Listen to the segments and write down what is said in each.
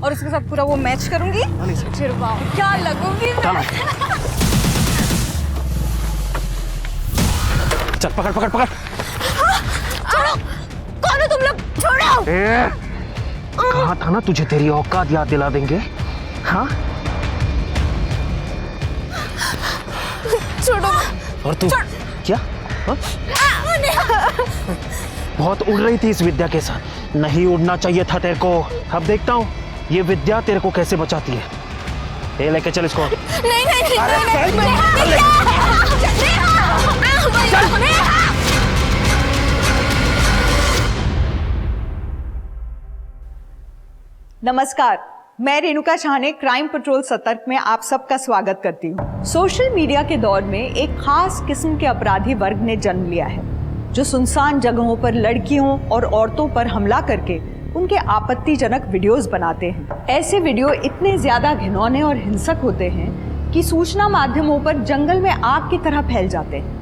और उसके साथ पूरा वो मैच करूंगी, फिर वाह क्या लगूंगी मैं। चल पकड़ पकड़ पकड़। छोड़ो, कौन हो तुम लोग, छोड़ो। कहा था ना तुझे तेरी औकात याद दिला देंगे। हाँ छोड़ो। और तू क्या हा? बहुत उड़ रही थी इस विद्या के साथ, नहीं उड़ना चाहिए था तेरे को। अब देखता हूँ ये विद्या तेरे को कैसे बचाती है। ये लेके चल इसको। नहीं नहीं नहीं, अरे नहीं, चल, नमस्कार, मैं रेणुका शाह ने क्राइम पेट्रोल सतर्क में आप सबका स्वागत करती हूँ। सोशल मीडिया के दौर में एक खास किस्म के अपराधी वर्ग ने जन्म लिया है, जो सुनसान जगहों पर लड़कियों और औरतों पर हमला करके उनके आपत्तिजनक वीडियोस बनाते हैं। ऐसे वीडियो इतने ज्यादा घिनौने और हिंसक होते हैं कि सूचना माध्यमों पर जंगल में आग की तरह फैल जाते हैं।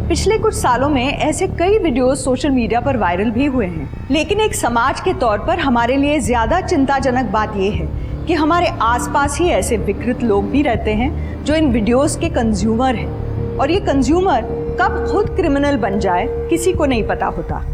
पिछले कुछ सालों में ऐसे कई वीडियोस सोशल मीडिया पर वायरल भी हुए हैं, लेकिन एक समाज के तौर पर हमारे लिए ज्यादा चिंताजनक बात यह है कि हमारे आसपास ही ऐसे विकृत लोग भी रहते हैं जो इन वीडियोस के कंज्यूमर हैं, और ये कंज्यूमर कब खुद क्रिमिनल बन जाए किसी को नहीं पता होता।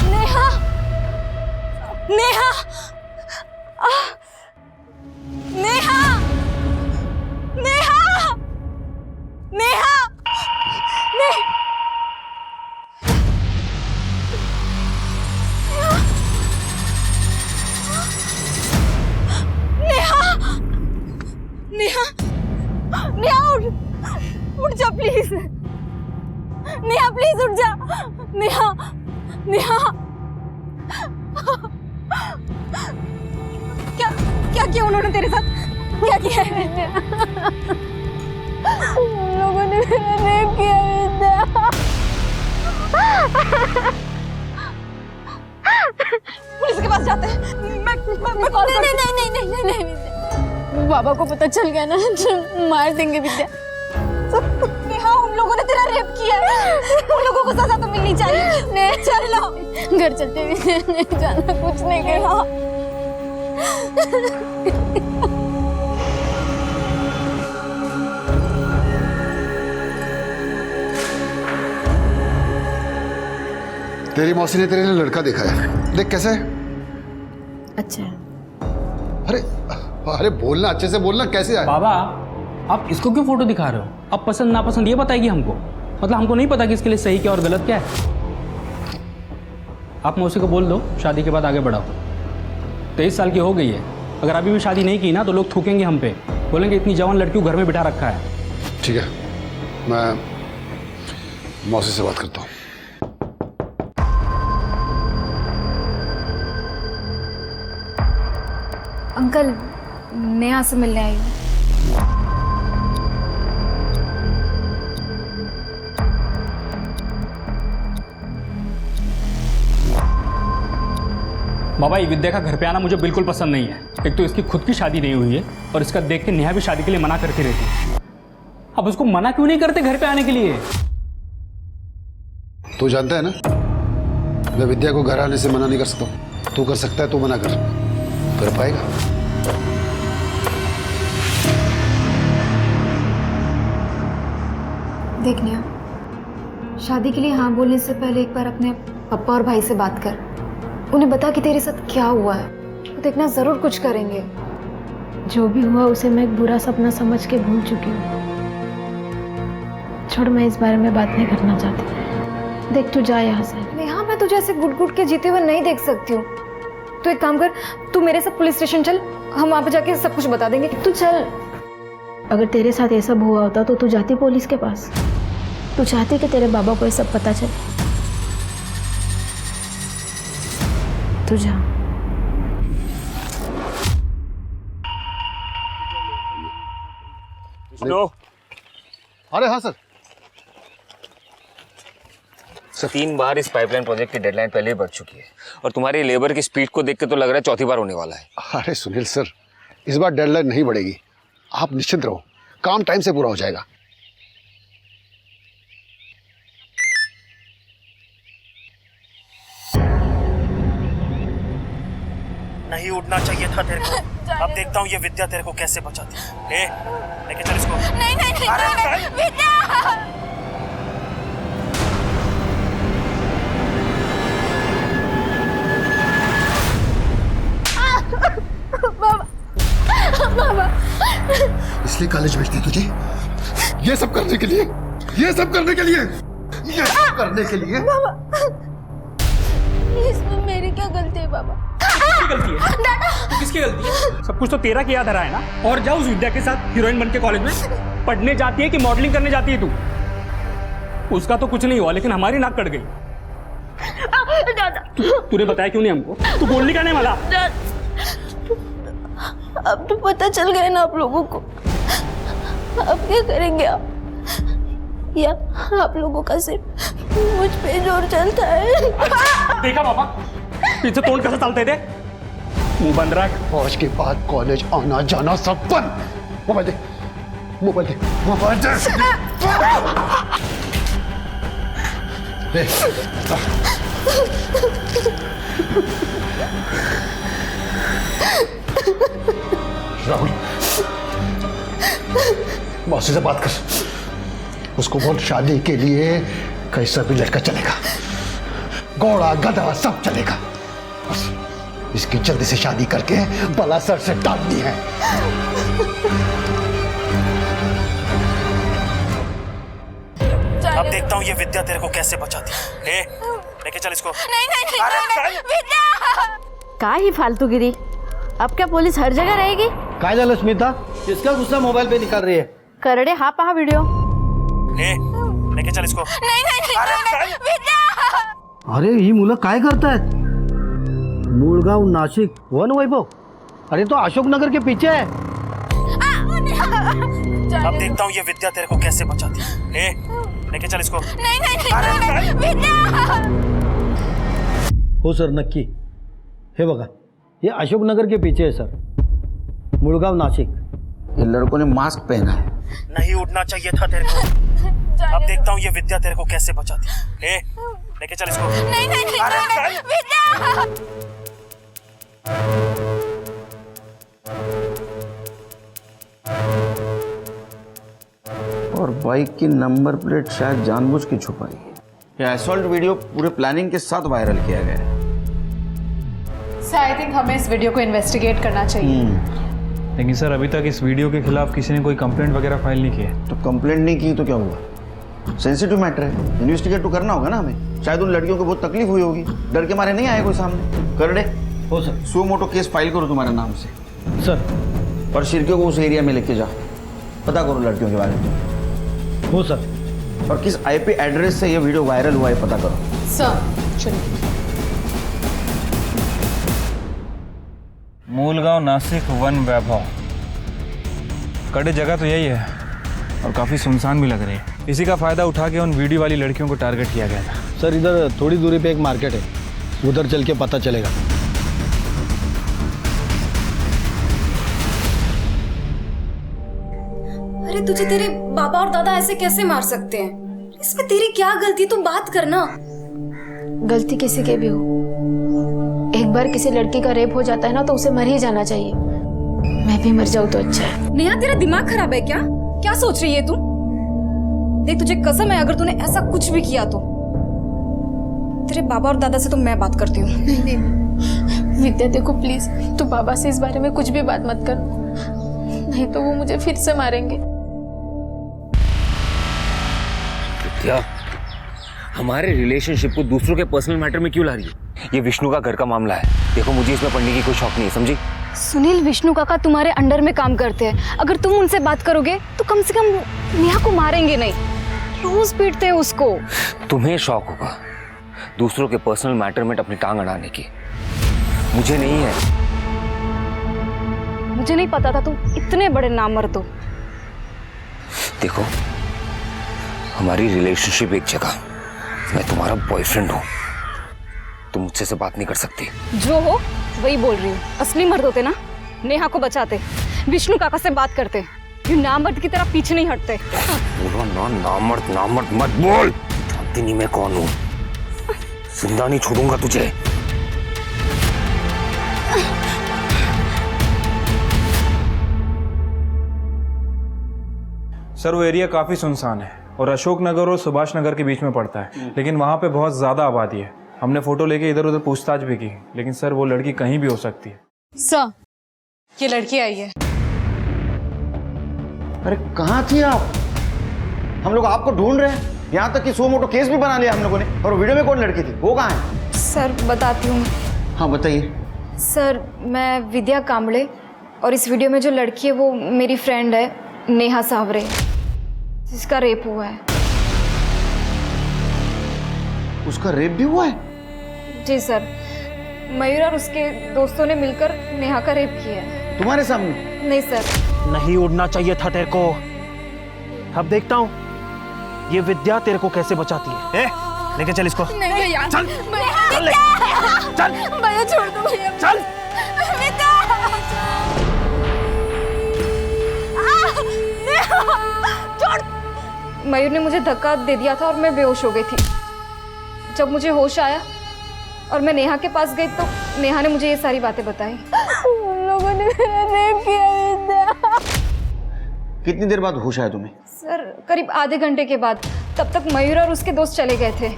नेहा, नेहा, नेहा, नेहा, नेहा, नेहा, नेहा उठ जा प्लीज, नेहा प्लीज उठ जा, नेहा, नेहा। क्या क्या किया उन्होंने तेरे साथ, क्या किया है? उन लोगों ने मेरा रेप किया विद्या। पुलिस के पास जाते हैं। मैं कॉल करती हूँ। नहीं नहीं नहीं नहीं विद्या, बाबा को पता चल गया ना तो मार देंगे विद्या। नेहा, उन लोगों ने तेरा रेप किया है, उन लोगों को सजा तो मिलनी चाहिए। नहीं चलो घर चलते विद्या, नहीं जाना, कुछ नहीं करना। तेरी मौसी ने तेरे लिए लड़का देखा है, देख कैसा है। अच्छा है। अरे अरे बोलना, अच्छे से बोलना, कैसे है? बाबा आप इसको क्यों फोटो दिखा रहे हो? अब पसंद नापसंद ये बताएगी हमको, मतलब हमको नहीं पता कि इसके लिए सही क्या और गलत क्या है। आप मौसी को बोल दो शादी के बाद आगे बढ़ाओ। 23 साल की हो गई है, अगर अभी भी शादी नहीं की ना तो लोग थूकेंगे हम पे, बोलेंगे इतनी जवान लड़की को घर में बिठा रखा है। ठीक है, मैं मौसी से बात करता हूँ। अंकल, नेहा से मिलने आई हूँ। बाबा ये विद्या का घर पे आना मुझे बिल्कुल पसंद नहीं है। एक तो इसकी खुद की शादी नहीं हुई है और इसका देख के नेहा भी शादी के लिए मना करती रहती है। अब उसको मना क्यों नहीं करते घर पे आने के लिए? तू जानता है ना, मैं विद्या को घर आने से मना नहीं कर सकता। तू कर सकता है, तू मना कर पाएगा? देख नेहा, शादी के लिए हाँ बोलने से पहले एक बार अपने पापा और भाई से बात कर, उन्हें बता कि तेरे साथ क्या हुआ है। वो देखना जरूर कुछ करेंगे। जो भी हुआ उसे मैं एक बुरा सपना समझ के भूल चुकी हूँ। छोड़, मैं इस बारे में बात नहीं करना चाहती। देख तू जा यहाँ से। नेहा, मैं तुझे ऐसे गुट गुट के जीते हुए नहीं देख सकती हूँ। तू एक काम कर, तू मेरे साथ पुलिस स्टेशन चल, हम वहाँ पे जाके सब कुछ बता देंगे। तू चल। अगर तेरे साथ ये सब हुआ होता तो तू जाती पुलिस के पास? तू चाहती कि तेरे बाबा को ये सब पता चले? तू जा। अरे हाँ सर, 3 बार इस पाइपलाइन प्रोजेक्ट की डेडलाइन पहले ही बढ़ चुकी है और तुम्हारी लेबर की स्पीड को देख के तो लग रहा है चौथी बार होने वाला है। अरे सुनील सर, इस बार डेडलाइन नहीं बढ़ेगी, आप निश्चिंत रहो, काम टाइम से पूरा हो जाएगा। नहीं उड़ना चाहिए था तेरे को। अब देखता हूँ ये विद्या तेरे को कैसे बचाती है। ए, लेके चल इसको। नहीं नहीं नहीं, नहीं, विद्या। बाबा इसलिए कॉलेज भेजते तुझे, ये सब करने के लिए, ये सब करने के लिए, ये सब करने के लिए। इसमें मेरी क्या गलती है बाबा? किसकी गलती है? तो किसकी गलती है? सब कुछ तो तेरा किया धरा है ना। और जा उस विद्या के साथ हीरोइन बन के कॉलेज में पढ़ने जाती है कि मॉडलिंग करने जाती है तू? उसका तो कुछ नहीं हुआ, लेकिन हमारी नाक कट गई। तूने बताया क्यों नहीं हमको? तू बोलने का नहीं वाला। अब तो पता चल गया ना आप लोगों को, अब क्या करेंगे आप? या आप लोगों का सिर्फ मुझ पे जोर चलता है? देखा बाबा, पीछे तोड़ कैसे चलते थे? मुंह बंद रख। आज के बाद कॉलेज आना जाना सब बंद। मोबाइल दे, मोबाइल दे, मोबाइल दे। राहुल, मौसी से बात कर, उसको बोल शादी के लिए कैसा भी लड़का चलेगा, घोड़ा गधा सब चलेगा, बस इसकी जल्दी से शादी करके बला सर से टालनी है। अब देखता हूँ ये विद्या तेरे को कैसे बचाती है। ए, लेके चल इसको। नहीं नहीं नहीं, नहीं, विद्या। का ही फालतूगिरी, अब क्या पुलिस हर जगह रहेगी? काय झालं स्मिता, किसका गुस्सा मोबाइल पे निकाल रही है? करडे हा पहा व्हिडिओ। ए, लेके चल इसको। नहीं नहीं नहीं, विद्या। अरे ही मुलं काय करतायत? मूळगाव नाशिक वन वैभव, अरे तो अशोकनगर के पीछे है। अब देखता हूँ ये विद्या तेरे को कैसे बचाती है। ए, लेके चल इसको। नहीं नहीं नहीं, विद्या। हो सर, नक्की हे बघा, ये अशोकनगर के पीछे है सर, मुळगाव नाशिक। ये लड़कों ने मास्क पहना है। नहीं उड़ना चाहिए था तेरे को। अब देखता हूँ ये विद्या तेरे को कैसे बचाती है। ए, लेके चल इसको। नहीं नहीं नहीं, विद्या। और बाइक की नंबर प्लेट शायद जानबूझ के छुपाई है। यह असॉल्ट वीडियो पूरे प्लानिंग के साथ वायरल किया गया है। आई थिंक हमें इस वीडियो को इन्वेस्टिगेट करना चाहिए। लेकिन सर, अभी तक इस वीडियो के खिलाफ किसी ने कोई कंप्लेंट वगैरह फाइल नहीं की है। तो कंप्लेंट नहीं की तो क्या हुआ? सेंसिटिव मैटर है, इन्वेस्टिगेट तो करना होगा ना हमें। शायद उन लड़कियों को बहुत तकलीफ हुई होगी, डर के मारे नहीं आए कोई सामने। कर दे। हो सर। सो मोटो केस फाइल करो तुम्हारे नाम से सर। और शिरकियों को उस एरिया में लेके जाओ, पता करो लड़कियों के बारे में। हो सर। और किस आईपी एड्रेस से ये वीडियो वायरल हुआ है पता करो। सर चलिए। मूलगांव नासिक वन वैभव, कड़े जगह तो यही है और काफ़ी सुनसान भी लग रही है। इसी का फ़ायदा उठा के उन वीडियो वाली लड़कियों को टारगेट किया गया था। सर, इधर थोड़ी दूरी पे एक मार्केट है, उधर चल के पता चलेगा। अरे तुझे तेरे बाबा और दादा ऐसे कैसे मार सकते हैं? इसमें तेरी क्या गलती? तू बात करना। गलती किसी के भी हो, एक बार किसी लड़की का रेप हो जाता है ना तो उसे मर ही जाना चाहिए। मैं भी मर जाऊं तो अच्छा है। नेहा, तेरा दिमाग खराब है क्या? क्या सोच रही है तू? देख, तुझे कसम है, अगर तूने ऐसा कुछ भी किया तो तेरे बाबा और दादा से तो मैं बात करती हूँ। नहीं नहीं विद्या, देखो प्लीज, तू बाबा से इस बारे में कुछ भी बात मत कर, नहीं तो वो मुझे फिर से मारेंगे। विद्या, हमारे रिलेशनशिप को दूसरों के पर्सनल मैटर में क्यों ला रही है? ये विष्णु का घर का मामला है। देखो, मुझे इसमें पढ़ने की कोई शौक नहीं है, समझी? सुनील, विष्णु काका तुम्हारे अंडर में काम करते हैं। अगर तुम उनसे बात करोगे तो कम से कम नेहा को मारेंगे नहीं, रोज पीटते हैं उसको। तुम्हें शौक होगा दूसरों के पर्सनल मैटर में अपनी टांग अड़ाने की, मुझे नहीं है। मुझे नहीं पता था तुम इतने बड़े नामर्द हो। देखो, हमारी रिलेशनशिप एक जगह, मैं तुम्हारा बॉयफ्रेंड हूँ, तुम मुझसे से बात नहीं कर सकती। जो हो वही बोल रही हूँ। असली मर्द होते ना नेहा को बचाते, विष्णु काका से बात करते, ये नामर्द की तरह पीछे नहीं हटते। बोलो ना, नामर्द मत बोल। जानती नहीं मैं कौन हूँ, जिंदा नहीं छोड़ूंगा तुझे। सर वो एरिया काफ़ी सुनसान है और अशोक नगर और सुभाष नगर के बीच में पड़ता है, लेकिन वहाँ पे बहुत ज़्यादा आबादी है। हमने फ़ोटो लेके इधर उधर पूछताछ भी की, लेकिन सर वो लड़की कहीं भी हो सकती है। सर ये लड़की आई है। अरे कहाँ थी आप? हम लोग आपको ढूंढ रहे हैं, यहाँ तक कि सो मोटो केस भी बना लिया हम लोगों ने। और वीडियो में कौन लड़की थी, वो कहाँ है? सर बताती हूँ। हाँ बताइए। सर मैं विद्या कांबळे, और इस वीडियो में जो लड़की है वो मेरी फ्रेंड है नेहा सावरे, जिसका रेप हुआ है। उसका रेप भी हुआ है? जी सर, मयूर और उसके दोस्तों ने मिलकर नेहा का रेप किया है। तुम्हारे सामने? नहीं सर। नहीं उड़ना चाहिए था तेरे को। अब देखता हूँ ये विद्या तेरे को कैसे बचाती है। लेके चल इसको। नहीं यार, चल चल चल भैया छोड़ दो भैया। चल मयूर ने मुझे धक्का दे दिया था और मैं बेहोश हो गई थी। जब मुझे होश आया और मैं नेहा के पास गई तो नेहा ने मुझे ये सारी बातें बताई। उन लोगों ने मेरा रेप किया विद्या। कितनी देर बाद होश आया तुम्हें? सर करीब आधे घंटे के बाद। तब तक मयूर और उसके दोस्त चले गए थे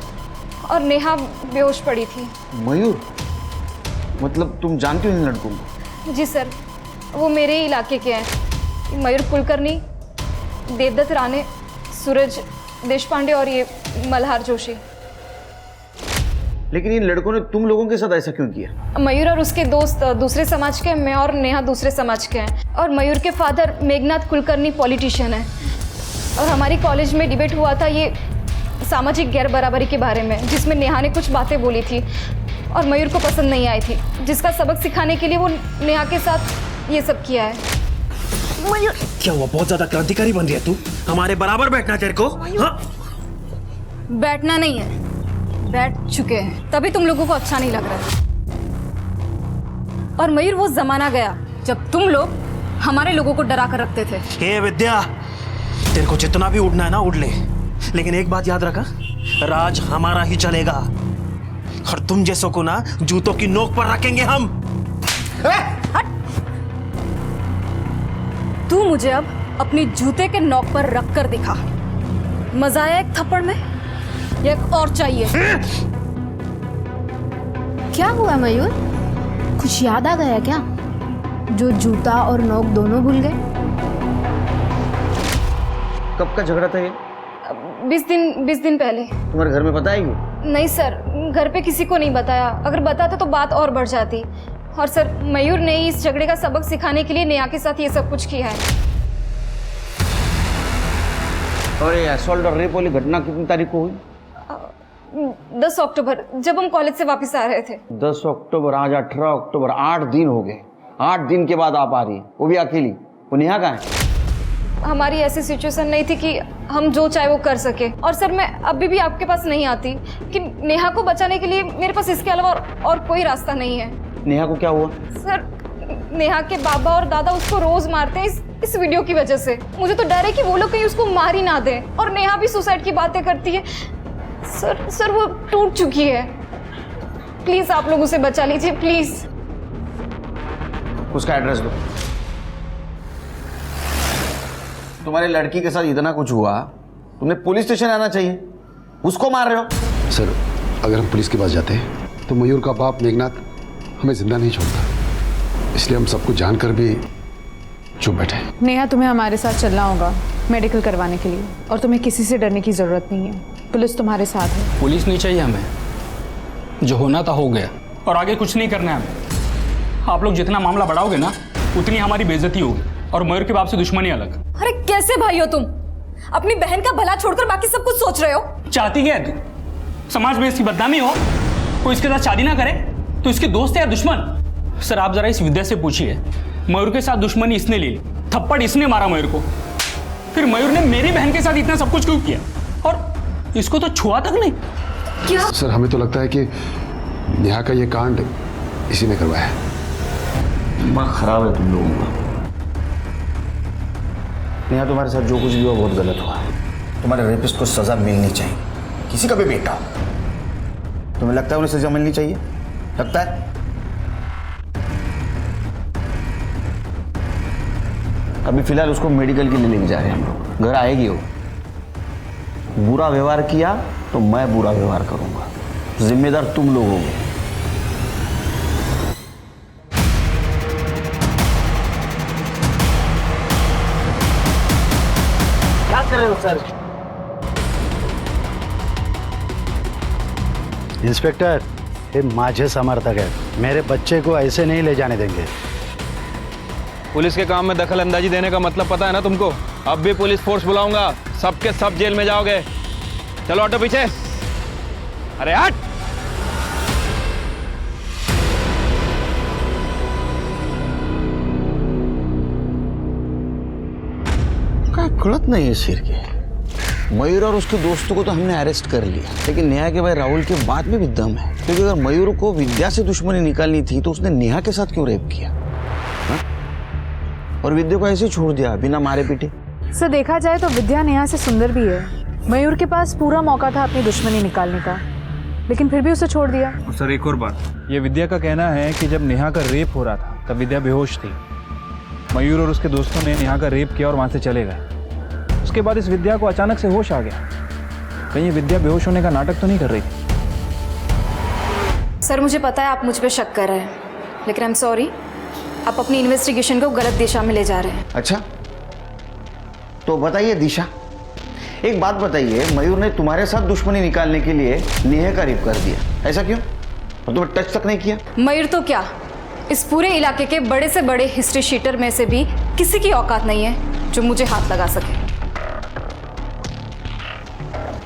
और नेहा बेहोश पड़ी थी। मयूर? मतलब तुम जानती हो इन लड़कों को? जी सर, वो मेरे ही इलाके के हैं। मयूर कुलकर्णी, देवदत्त राणे, सूरज देशपांडे और ये मल्हार जोशी। लेकिन इन लड़कों ने तुम लोगों के साथ ऐसा क्यों किया? मयूर और उसके दोस्त दूसरे समाज के हैं, मैं और नेहा दूसरे समाज के हैं। और मयूर के फादर मेघनाथ कुलकर्णी पॉलिटिशियन है। और हमारी कॉलेज में डिबेट हुआ था ये सामाजिक गैर बराबरी के बारे में, जिसमें नेहा ने कुछ बातें बोली थी और मयूर को पसंद नहीं आई थी, जिसका सबक सिखाने के लिए वो नेहा के साथ ये सब किया है। मयूर क्या हुआ, बहुत ज्यादा क्रांतिकारी बन रही है तू? हमारे बराबर बैठना तेरे को? हाँ? बैठना नहीं है, बैठ चुके हैं, तभी तुम लोगों को अच्छा नहीं लग रहा है। और मयूर वो जमाना गया जब तुम लोग हमारे लोगों को डरा कर रखते थे। हे विद्या, तेरे को जितना भी उड़ना है ना उड़ ले, लेकिन एक बात याद रखा, राज हमारा ही चलेगा और तुम जैसों को ना जूतों की नोक पर रखेंगे हम। तू मुझे अब अपनी जूते के नोक पर रख कर दिखा। मजा आया एक थप्पड़ में या एक और चाहिए? क्या हुआ मयूर, कुछ याद आ गया क्या? जो जूता और नोक दोनों भूल गए? कब का झगड़ा था ये? 20 दिन पहले। तुम्हारे घर में पता है ये? नहीं सर, घर पे किसी को नहीं बताया। अगर बताते तो बात और बढ़ जाती। और सर मयूर ने इस झगड़े का सबक सिखाने के लिए नेहा के साथ ये सब कुछ किया है। और ये असॉल्ट और रेप वाली घटना कितनी तारीख को हुई? 10 अक्टूबर, जब हम कॉलेज से वापस आ रहे थे। 10 अक्टूबर, आज 18 अक्टूबर, 8 दिन हो गए। 8 दिन के बाद आप आ रही है, वो भी अकेली। वो नेहा कहाँ है? हमारी ऐसी सिचुएशन नहीं थी कि हम जो चाहे वो कर सके। और सर मैं अभी भी आपके पास नहीं आती कि नेहा को बचाने के लिए मेरे पास इसके अलावा और कोई रास्ता नहीं है। नेहा को क्या हुआ? सर नेहा के बाबा और दादा उसको रोज मारते हैं इस वीडियो की वजह से। मुझे तो डर है कि वो लोग कहीं उसको मार ही ना दें। और नेहा भी सुसाइड की बातें करती है। सर वो टूट चुकी है। प्लीज आप लोग उसे बचा लीजिए, प्लीज। उसका एड्रेस दो। तुम्हारी लड़की के साथ इतना कुछ हुआ, तुमने पुलिस स्टेशन आना चाहिए। उसको मार रहे हो। सर अगर हम पुलिस के पास जाते हैं तो मयूर का बाप मेघनाथ हमें जिंदा नहीं छोड़ता, इसलिए हम सब कुछ जानकर भी चुप बैठे। नेहा तुम्हें हमारे साथ चलना होगा मेडिकल करवाने के लिए, और तुम्हें किसी से डरने की जरूरत नहीं है। पुलिस तुम्हारे साथ है। पुलिस नहीं चाहिए हमें, जो होना था हो गया और आगे कुछ नहीं करना है हमें। आप लोग जितना मामला बढ़ाओगे ना उतनी हमारी बेइज्जती होगी और मयूर के बाप से दुश्मनी अलग। अरे कैसे भाई हो तुम? अपनी बहन का भला छोड़कर बाकी सब कुछ सोच रहे हो। चाहती क्या है तू? समाज में इसकी बदनामी हो, कोई इसके साथ शादी ना करे तो इसके दोस्त है या दुश्मन? सर आप जरा इस विद्या से पूछिए, मयूर के साथ दुश्मनी इसने ले ली, थप्पड़ इसने मारा मयूर को, फिर मयूर ने मेरी बहन के साथ इतना सब कुछ क्यों किया और इसको तो छुआ तक नहीं। क्या? सर हमें तो लगता है कि नेहा का ये कांड इसी ने करवाया है। दिमाग खराब है तुम लोगों का। नेहा तुम्हारे साथ जो कुछ भी हुआ बहुत गलत हुआ। तुम्हारे रेपिस्ट को सजा मिलनी चाहिए, किसी का भी बेटा। तुम्हें लगता है उन्हें सजा मिलनी चाहिए? लगता है? अभी फिलहाल उसको मेडिकल के लिए लेके जा रहे हैं हम लोग। घर आएगी वो। बुरा व्यवहार किया तो मैं बुरा व्यवहार करूंगा, जिम्मेदार तुम लोग होगे। क्या कर रहे हो सर? इंस्पेक्टर, ये माझे समर्थक है, मेरे बच्चे को ऐसे नहीं ले जाने देंगे। पुलिस के काम में दखल अंदाजी देने का मतलब पता है ना तुमको? अब भी पुलिस फोर्स बुलाऊंगा, सबके सब जेल में जाओगे। चलो ऑटो पीछे। अरे हट। क्या गलत नहीं है सिर के। मयूर और उसके दोस्तों को तो हमने अरेस्ट कर लिया, लेकिन नेहा के भाई राहुल के बाद में भी दम है। क्योंकि अगर मयूर को विद्या से दुश्मनी निकालनी थी तो उसने नेहा के साथ क्यों रेप किया हा? और विद्या को ऐसे ही छोड़ दिया बिना मारे पीटे। सर देखा जाए तो विद्या नेहा से सुंदर भी है। मयूर के पास पूरा मौका था अपनी दुश्मनी निकालने का, लेकिन फिर भी उसे छोड़ दिया। और सर एक और बात, ये विद्या का कहना है कि जब नेहा का रेप हो रहा था तब विद्या बेहोश थी। मयूर और उसके दोस्तों ने नेहा का रेप किया और वहां से चले गए। उसके बाद इस विद्या को अचानक से होश आ गया। कहीं ये विद्या बेहोश होने का नाटक तो नहीं कर रही थी? सर मुझे पता है आप मुझ पे शक कर रहे हैं, लेकिन आई एम सॉरी, आप अपनी इन्वेस्टिगेशन को गलत दिशा में ले जा रहे हैं। अच्छा तो बताइए दिशा, एक बात बताइए, मयूर ने तुम्हारे साथ दुश्मनी निकालने के लिए नेहा का रेप कर दिया, ऐसा क्यों? और तुम्हें टच तक नहीं किया? मयूर तो क्या, इस पूरे इलाके के बड़े से बड़े हिस्ट्री शीटर में से भी किसी की औकात नहीं है जो मुझे हाथ लगा सके।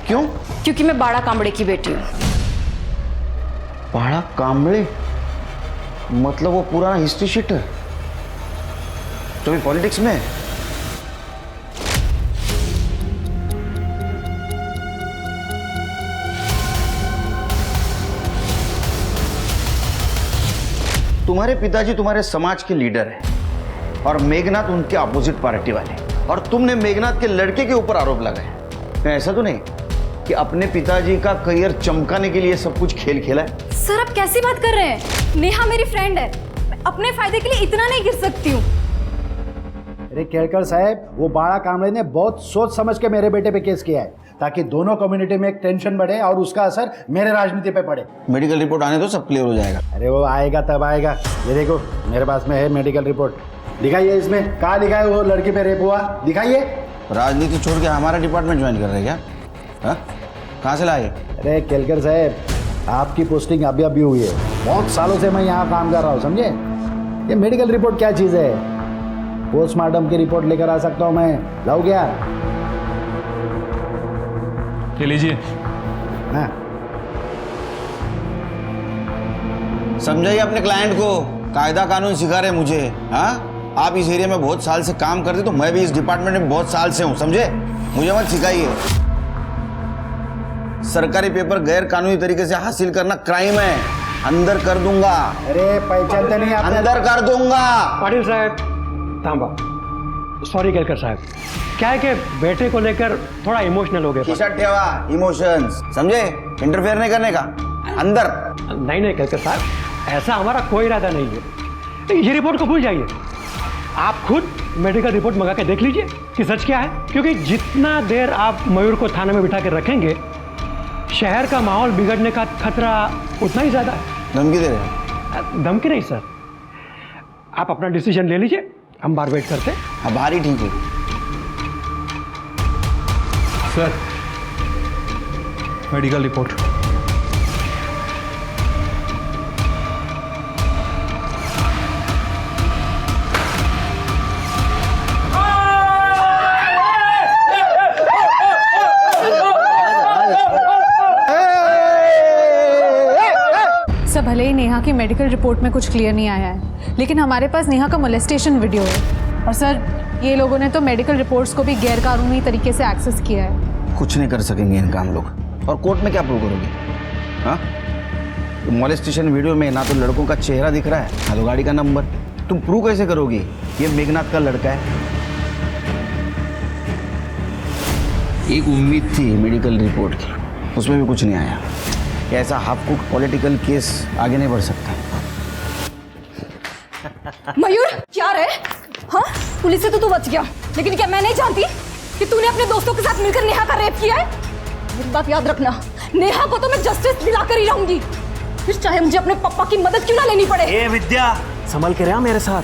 क्यों? क्योंकि मैं बाड़ा कांबड़े की बेटी हूँ। बाड़ा कांबड़े मतलब वो पुराना हिस्ट्री शीटर जो भी पॉलिटिक्स में है? तुम्हारे पिताजी तुम्हारे समाज के लीडर हैं और मेघनाथ उनके अपोजिट पार्टी वाले, और तुमने मेघनाथ के लड़के के ऊपर आरोप लगाए। कहीं ऐसा तो नहीं कि अपने पिताजी का करियर चमकाने के लिए सब कुछ खेल खेला है? सर आप कैसी बात कर रहे हैं? नेहा मेरी फ्रेंड है, मैं अपने फायदे के लिए इतना नहीं गिर सकती हूँ। अरे केड़कर साहब, वो बाड़ा कामड़े ने बहुत सोच समझ के मेरे बेटे पे केस किया है ताकि दोनों कम्युनिटी में एक टेंशन बढ़े और उसका असर मेरे राजनीति पे पड़े। मेडिकल रिपोर्ट आने दो, सब क्लियर हो जाएगा। अरे वो आएगा तब आएगा। ये देखो मेरे पास में है मेडिकल रिपोर्ट, दिखाइए। इसमें कहाँ लिखा है वो लड़की पे रेप हुआ? दिखाइए। राजनीति छोड़ के हमारा डिपार्टमेंट ज्वाइन कर रहे क्या? कहाँ से लाए? अरे केलकर साहब, आपकी पोस्टिंग अभी अभी हुई है, बहुत सालों से मैं यहाँ काम कर रहा हूँ, समझे? ये मेडिकल रिपोर्ट क्या चीज़ है? पोस्टमार्टम की रिपोर्ट लेकर आ सकता हूँ मैं, लाओ क्या? ये लीजिए। हाँ समझाइए अपने क्लाइंट को, कायदा कानून सिखा रहे मुझे। हाँ, आप इस एरिया में बहुत साल से काम करते, तो मैं भी इस डिपार्टमेंट में बहुत साल से हूँ, समझे? मुझे मत सिखाइए। सरकारी पेपर गैर कानूनी तरीके से हासिल करना क्राइम है, अंदर कर दूंगा। अरे पहचानते नहीं आप? अंदर कर दूंगा। पाटिल साहब तांबा, सॉरी केलकर साहब, क्या है कि बेटे को लेकर थोड़ा इमोशनल हो गए। खिसट ठेवा इमोशंस, समझे? इंटरफेयर नहीं करने का, अंदर। नहीं नहीं केलकर साहब, ऐसा हमारा कोई इरादा नहीं है। ये रिपोर्ट को भूल जाइए, आप खुद मेडिकल रिपोर्ट मंगा के देख लीजिए कि सच क्या है। क्योंकि जितना देर आप मयूर को थाने में बिठा के रखेंगे, शहर का माहौल बिगड़ने का खतरा उतना ही ज्यादा है। धमकी दे रहे हैं? धमकी नहीं सर, आप अपना डिसीजन ले लीजिए, हम बार वेट करते हैं। हाँ भारी ठीक है सर, मेडिकल रिपोर्ट। सर भले ही नेहा की मेडिकल रिपोर्ट में कुछ क्लियर नहीं आया है, लेकिन हमारे पास नेहा का मोलेस्टेशन वीडियो है। और सर ये लोगों ने तो मेडिकल रिपोर्ट्स को भी गैरकानूनी तरीके से एक्सेस किया है। कुछ नहीं कर सकेंगे इनका हम लोग। और कोर्ट में क्या प्रूव करोगे? हाँ? तो मॉलेस्टेशन वीडियो में ना तो लड़कों का चेहरा दिख रहा है ना तो गाड़ी का नंबर। तुम प्रूव कैसे करोगी ये मेघनाथ का लड़का है? एक उम्मीद थी मेडिकल रिपोर्ट की, उसमें भी कुछ नहीं आया। ऐसा हाफ कुक पॉलिटिकल केस आगे नहीं बढ़ सकता। मयूर क्या रे? हाँ, पुलिस से तो तू बच गया, लेकिन क्या मैं नहीं जानती कि तूने अपने दोस्तों के साथ मिलकर नेहा का रेप किया है? मेरी बात याद रखना, नेहा को तो मैं जस्टिस दिलाकर ही रहूंगी, फिर चाहे मुझे अपने पापा की मदद क्यों ना लेनी पड़े। ए विद्या, संभल के रहा मेरे साथ,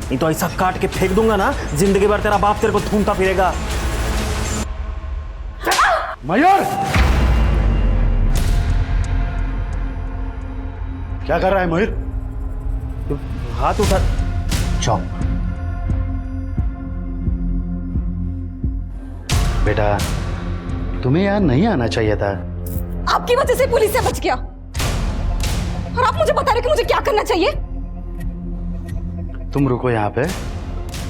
नहीं तो ऐसा काट के फेंक दूंगा ना, जिंदगी भर तेरा बाप तेरे को ढूंढता फिरेगा। मयूर, क्या कर रहा है मयूर? हाथ उठा। चौप। बेटा, तुम्हें यहाँ नहीं आना चाहिए था। आपकी वजह से पुलिस से बच गया, और आप मुझे बता रहे कि मुझे क्या करना चाहिए? तुम रुको यहाँ पे,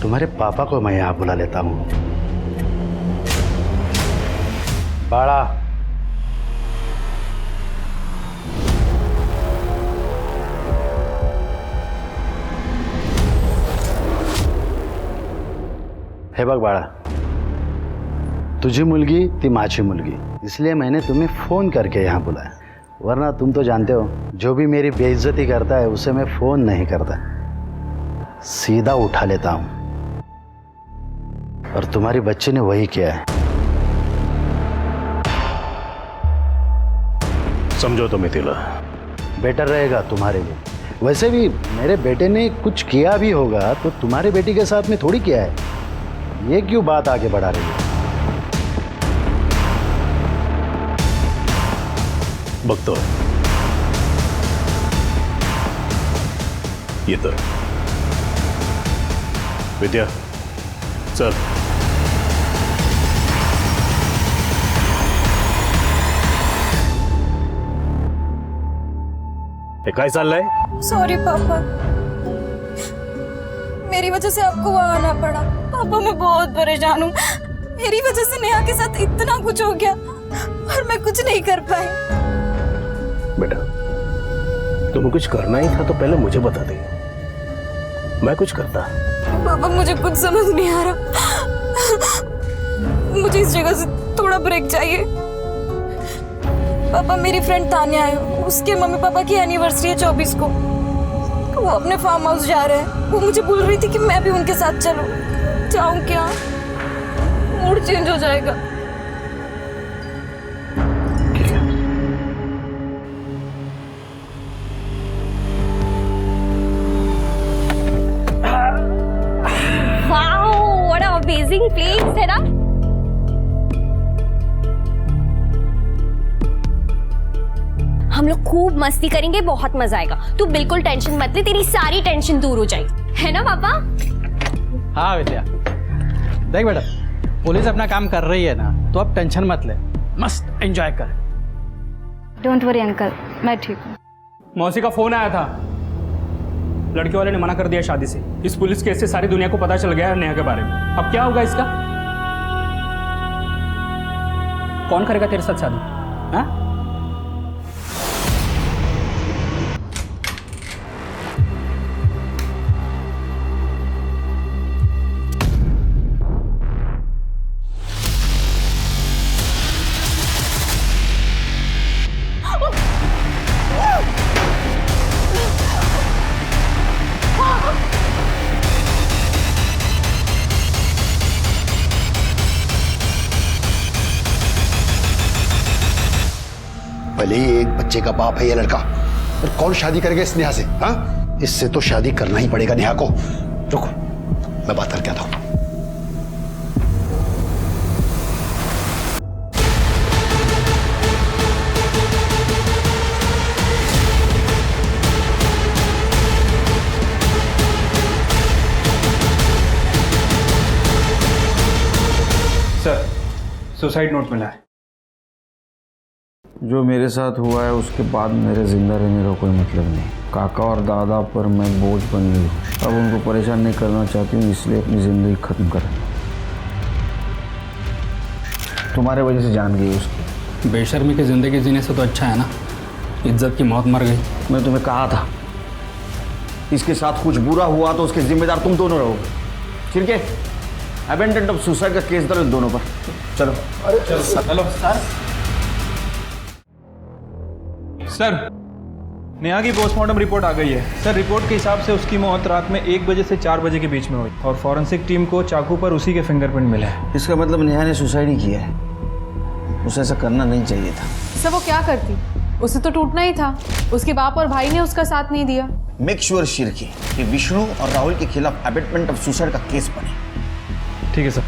तुम्हारे पापा को मैं यहाँ बुला लेता हूँ। बाड़ा, हे बघ बाळा, तुझी मुलगी ती माझी मुलगी, इसलिए मैंने तुम्हें फोन करके यहाँ बुलाया, वरना तुम तो जानते हो जो भी मेरी बेइज्जती करता है उसे मैं फोन नहीं करता, सीधा उठा लेता हूँ। और तुम्हारी बच्ची ने वही किया है। समझो तो मिथिला, बेटर रहेगा तुम्हारे लिए। वैसे भी मेरे बेटे ने कुछ किया भी होगा तो तुम्हारे बेटी के साथ में थोड़ी किया है, ये क्यों बात आगे बढ़ा रही है? बघतो येतोय। विद्या चल। हे काय चाललंय? सॉरी पापा, मेरी वजह से आपको वहां आना पड़ा। पापा मैं बहुत परेशान हूँ, मेरी वजह से नेहा के साथ इतना कुछ हो गया और मैं कुछ नहीं कर पाई। बेटा, तुम्हें कुछ करना ही था तो पहले मुझे बता दे, मैं कुछ करता। पापा मुझे कुछ समझ नहीं आ रहा, मुझे इस जगह से थोड़ा ब्रेक चाहिए। पापा मेरी फ्रेंड तान्या है, उसके मम्मी पापा की एनिवर्सरी है 24 को, वो अपने फार्म हाउस जा रहे हैं। वो मुझे बोल रही थी कि मैं भी उनके साथ चलूं। जाऊं क्या? मूड चेंज हो जाएगा। Wow, what a amazing place है ना? हम लोग खूब मस्ती करेंगे, बहुत मजा आएगा। तू बिल्कुल टेंशन मत ले, तेरी सारी टेंशन दूर हो जाएगी, है ना पापा? हाँ विद्या, देख बेटा, पुलिस अपना काम कर रही है ना, तो अब टेंशन मत ले, मस्त एंजॉय कर। डोंट वरी अंकल, मैं ठीक हूँ। मौसी का फोन आया था, लड़के वाले ने मना कर दिया शादी से। इस पुलिस केस से सारी दुनिया को पता चल गया है नेहा के बारे में। अब क्या होगा इसका? कौन करेगा तेरे साथ शादी? हाँ? भले ही एक बच्चे का बाप है ये लड़का, पर कौन शादी करेगा इस नेहा से? हाँ, इससे तो शादी करना ही पड़ेगा नेहा को। रुको, मैं बात करके आता हूं। सर, सुसाइड नोट मिला है। जो मेरे साथ हुआ है उसके बाद मेरे जिंदा रहने का कोई मतलब नहीं। काका और दादा पर मैं बोझ बन गई हूँ, अब उनको परेशान नहीं करना चाहती हूँ, इसलिए अपनी ज़िंदगी ख़त्म कर। तुम्हारे वजह से जान गई उसकी। बेशर्मी की ज़िंदगी जीने से तो अच्छा है ना इज्जत की मौत मर गई। मैं तुम्हें कहा था इसके साथ कुछ बुरा हुआ तो उसके जिम्मेदार तुम दोनों रहोगे। ठीक है, अबेंडेंट ऑफ सुसाइड का केस दर्ज दोनों पर। चलो चलो सर, नेहा की पोस्टमार्टम रिपोर्ट आ गई है सर। रिपोर्ट के हिसाब से उसकी मौत रात में 1 बजे से 4 बजे के बीच में हुई और फॉरेंसिक टीम को चाकू पर उसी के फिंगरप्रिंट मिले हैं। इसका मतलब नेहा ने सुसाइड ही किया है। उसे ऐसा करना नहीं चाहिए था। सर वो क्या करती, उसे तो टूटना ही था। उसके बाप और भाई ने उसका साथ नहीं दिया। मेक श्योर शिरके कि विष्णु और राहुल के खिलाफ अबेटमेंट ऑफ सुसाइड का केस बने। ठीक है सर।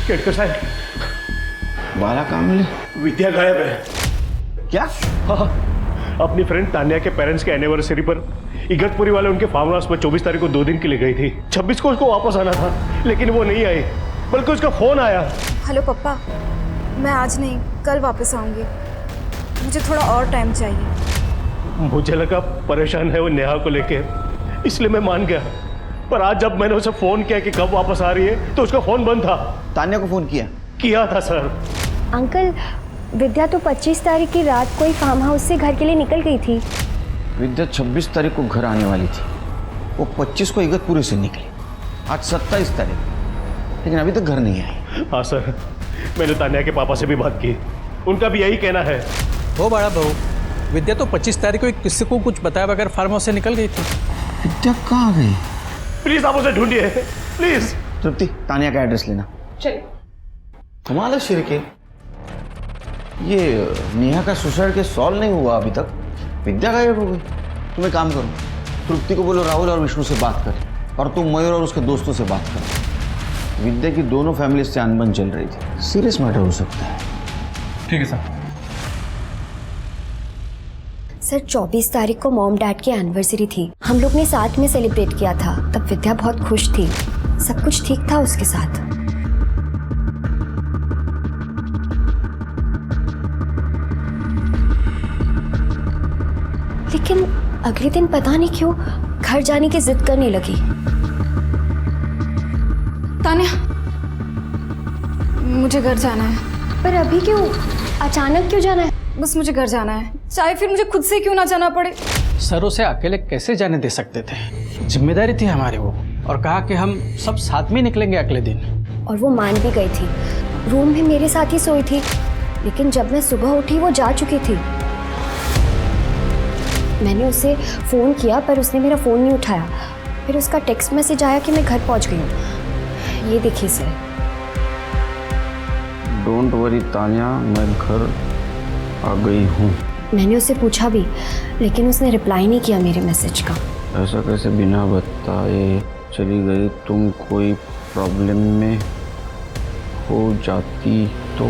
केडकर साहब, बाला कामले, विद्या गायब है। क्या? हाँ, अपनी फ्रेंड तान्या के पेरेंट्स के एनिवर्सरी पर इगतपुरी वाले उनके फार्म हाउस में 24 तारीख को 2 दिन के लिए गई थी। 26 को उसको वापस आना था, लेकिन वो नहीं आई, बल्कि उसका फोन आया। हेलो पप्पा, मैं आज नहीं कल वापस आऊंगी, मुझे थोड़ा और टाइम चाहिए। मुझे लगा परेशान है वो नेहा को लेके, इसलिए मैं मान गया। पर आज जब मैंने उसे फोन किया कि कब वापस आ रही है तो उसका फोन बंद था। तान्या को फोन किया था सर। अंकल, विद्या तो 25 तारीख की रात को ही फार्म हाउस से घर के लिए निकल गई थी। विद्या 26 तारीख को घर आने वाली थी, वो 25 को इगतपुरी से निकली। आज 27 तारीख, लेकिन अभी तक घर नहीं आई। हाँ सर, मैंने तान्या के पापा से भी बात की, उनका भी यही कहना है। वो बड़ा बहू, विद्या तो 25 तारीख को किसी को कुछ बताया बगैर फार्म हाउस से निकल गई थी। विद्या कहाँ गई? प्लीज आप उसे ढूंढिए, प्लीज। तृप्ति, तान्या का एड्रेस लेना। चलिए। कमाल है शिरके, ये नेहा का सुसाइड केस सॉल्व नहीं हुआ अभी तक, विद्या गायब हो गई। तुम एक काम करो, तृप्ति को बोलो राहुल और विष्णु से बात कर, और तुम मयूर और उसके दोस्तों से बात कर। विद्या की दोनों फैमिली से अनबन चल रही थी, सीरियस मैटर हो सकता है। ठीक है सर। सर 24 तारीख को मॉम डैड की एनिवर्सरी थी, हम लोग ने साथ में सेलिब्रेट किया था। तब विद्या बहुत खुश थी, सब कुछ ठीक था उसके साथ। लेकिन अगले दिन पता नहीं क्यों घर जाने की जिद करने लगी। तान्या, मुझे घर जाना है। पर अभी क्यों, अचानक क्यों जाना है? बस मुझे घर जाना है, चाहे फिर मुझे खुद से क्यों ना जाना पड़े। सर उसे अकेले कैसे जाने दे सकते थे, जिम्मेदारी थी हमारी वो, और कहा कि हम सब साथ में निकलेंगे अगले दिन। और वो मान भी गई थी, रूम में मेरे साथ ही सोई थी। लेकिन जब मैं सुबह उठी वो जा चुकी थी। मैंने उसे फ़ोन किया पर उसने मेरा फ़ोन नहीं उठाया। फिर उसका टेक्स्ट मैसेज आया कि मैं घर पहुंच गई हूँ। ये देखिए सर। डोंट वरी तान्या, मैं घर आ गई हूँ। मैंने उससे पूछा भी, लेकिन उसने रिप्लाई नहीं किया मेरे मैसेज का। ऐसा कैसे बिना बताए चली गई? तुम कोई प्रॉब्लम में हो जाती तो?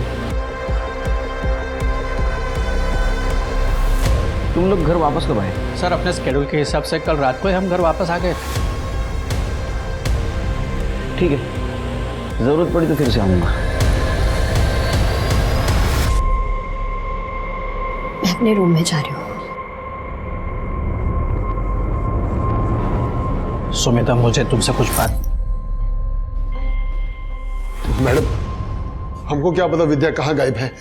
तुम लोग घर वापस कब आए? सर अपने स्केड्यूल के हिसाब से कल रात को ही हम घर वापस आ गए थे। ठीक है, जरूरत पड़ी तो फिर से आऊंगा। मैं अपने रूम में जा रही हूँ। सुमिता, मुझे तुमसे कुछ बात। मैडम, हमको क्या पता विद्या कहाँ गायब है?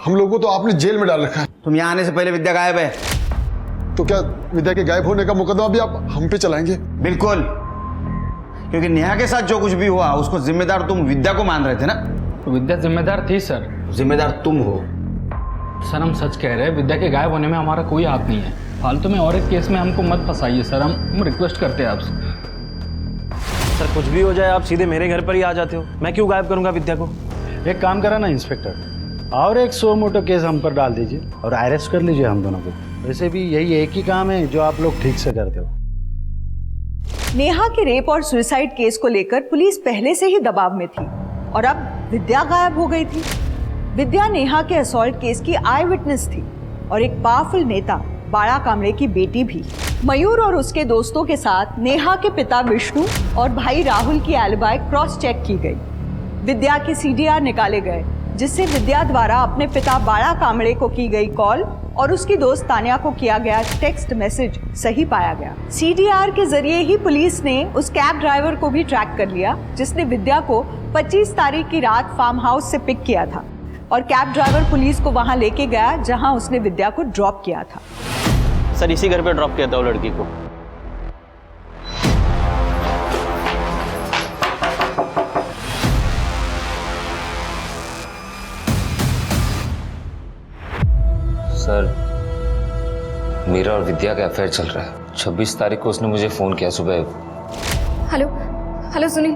हम लोगों को तो आपने जेल में डाल रखा है। तुम यहाँ आने से पहले विद्या गायब है। तो क्या विद्या के गायब होने का मुकदमा भी आप हम पे चलाएंगे? बिल्कुल, क्योंकि नेहा के साथ जो कुछ भी हुआ उसको जिम्मेदार तुम विद्या को मान रहे थे ना? तो विद्या जिम्मेदार थी सर। जिम्मेदार तुम हो। सर हम सच कह रहे हैं, विद्या के गायब होने में हमारा कोई हाथ नहीं है। फालतू में और एक केस में हमको मत फंसाइए सर, हम रिक्वेस्ट करते हैं आपसे। सर कुछ भी हो जाए आप सीधे मेरे घर पर ही आ जाते हो, मैं क्यों गायब करूंगा विद्या को? एक काम करा ना इंस्पेक्टर, और एक 100 मोटो केस हम पर डाल दीजिए और अरेस्ट कर लीजिए हम दोनों को। वैसे भी यही एक ही काम है जो आप लोग ठीक से करते हो। नेहा के रेप और सुसाइड केस को लेकर पुलिस पहले से ही दबाव में थी और अब विद्या गायब हो गई थी। विद्या नेहा के असॉल्ट केस की आई विटनेस थी और एक पावरफुल नेता बाड़ा कामड़े की बेटी भी। मयूर और उसके दोस्तों के साथ नेहा के पिता विष्णु और भाई राहुल की एलिबाई क्रॉस चेक की गई। विद्या के सीडीआर निकाले गए, जिससे विद्या द्वारा अपने पिता बाड़ा कामड़े को की गई कॉल और उसकी दोस्त तान्या को किया गया टेक्स्ट मैसेज सही पाया गया। सीडीआर के जरिए ही पुलिस ने उस कैब ड्राइवर को भी ट्रैक कर लिया जिसने विद्या को 25 तारीख की रात फार्म हाउस से पिक किया था। और कैब ड्राइवर पुलिस को वहां लेके गया जहां उसने विद्या को ड्रॉप किया था। सर इसी घर पे ड्रॉप किया था वो लड़की को। सर मेरा और विद्या का अफेयर चल रहा है। 26 तारीख को उसने मुझे फोन किया सुबह। हेलो हेलो सुनील,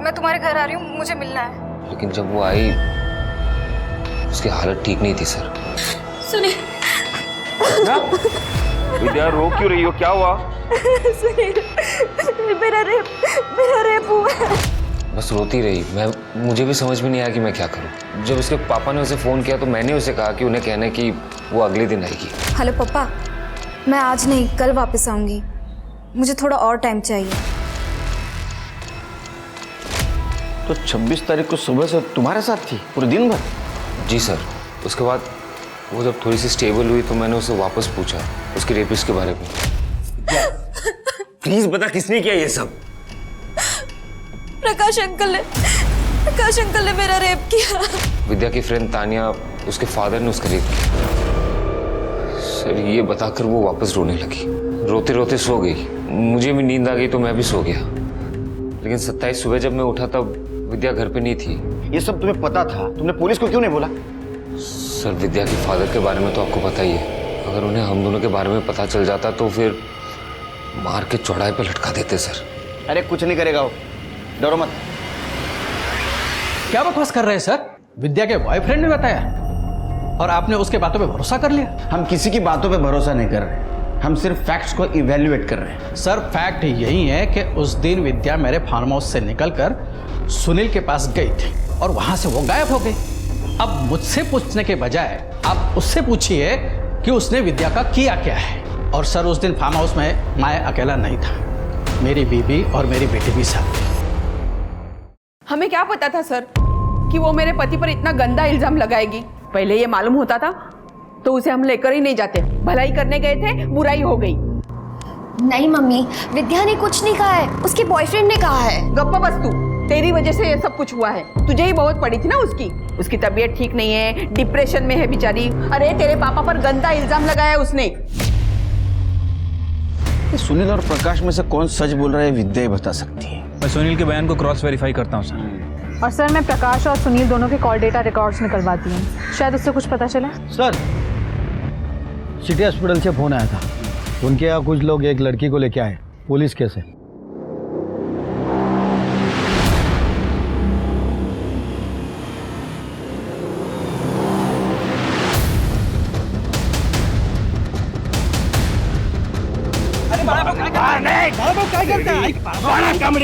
मैं तुम्हारे घर आ रही हूँ, मुझे मिलना है। लेकिन जब वो आई उसकी हालत ठीक नहीं थी सर। सुनील विद्या रो क्यों रही हो, क्या हुआ? सुनील मेरा रेप हुआ। बस रोती रही। मुझे भी समझ में नहीं आया कि मैं क्या करूं। जब उसके पापा ने उसे फ़ोन किया तो मैंने उसे कहा कि उन्हें कहना कि वो अगले दिन आएगी। हेलो पापा, मैं आज नहीं कल वापस आऊंगी, मुझे थोड़ा और टाइम चाहिए। तो 26 तारीख को सुबह से तुम्हारे साथ थी पूरे दिन भर? जी सर। उसके बाद वो जब थोड़ी सी स्टेबल हुई तो मैंने उसे वापस पूछा उसके रेपिस्ट के बारे में। प्लीज बता किसने किया ये सब? प्रकाश अंकल ने मेरा रेप किया। विद्या की फ्रेंड तानिया, उसके फादर ने उसका रेप किया। सर ये बताकर वो वापस रोने लगी। रोते रोते सो गई। मुझे भी नींद आ गई तो मैं भी सो गया। लेकिन 27 सुबह जब मैं उठा तब विद्या घर पे नहीं थी। ये सब तुम्हें पता था, तुमने पुलिस को क्यों नहीं बोला? सर विद्या के फादर के बारे में तो आपको पता ही है। अगर उन्हें हम दोनों के बारे में पता चल जाता तो फिर मार के चौड़ाई पे लटका देते सर। अरे कुछ नहीं करेगा वो, डरो मत। क्या बकवास कर रहे हैं सर? विद्या के बॉयफ्रेंड ने बताया और आपने उसके बातों पे भरोसा कर लिया? हम किसी की बातों पे भरोसा नहीं कर रहे, हम सिर्फ फैक्ट्स को इवैल्यूएट कर रहे हैं। सर फैक्ट यही है कि उस दिन विद्या मेरे फार्म हाउस से निकलकर सुनील के पास गई थी और वहां से वो गायब हो गई। अब मुझसे पूछने के बजाय आप उससे पूछिए कि उसने विद्या का किया क्या है। और सर उस दिन फार्म हाउस में मैं अकेला नहीं था, मेरी बीबी और मेरी बेटी भी साथ। हमें क्या पता था सर कि वो मेरे पति पर इतना गंदा इल्जाम लगाएगी। पहले ये मालूम होता था तो उसे हम लेकर ही नहीं जाते। भलाई करने गए थे, बुराई हो गई। नहीं मम्मी, विद्या ने कुछ नहीं कहा है, उसके बॉयफ्रेंड ने कहा है। गप्पा बस तू, तेरी वजह से ये सब कुछ हुआ है। तुझे ही बहुत पड़ी थी ना उसकी तबीयत ठीक नहीं है, डिप्रेशन में है बेचारी। अरे तेरे पापा पर गंदा इल्जाम लगाया उसने। सुनील और प्रकाश में से कौन सच बोल रहा है विद्या ही बता सकती है। मैं सुनील के बयान को क्रॉस वेरीफाई करता हूँ सर। और सर मैं प्रकाश और सुनील दोनों के कॉल डेटा रिकॉर्ड्स निकलवाती हूँ, शायद उससे कुछ पता चला। सर सिटी हॉस्पिटल से फोन आया था, उनके यहाँ कुछ लोग एक लड़की को लेके आए पुलिस केस है।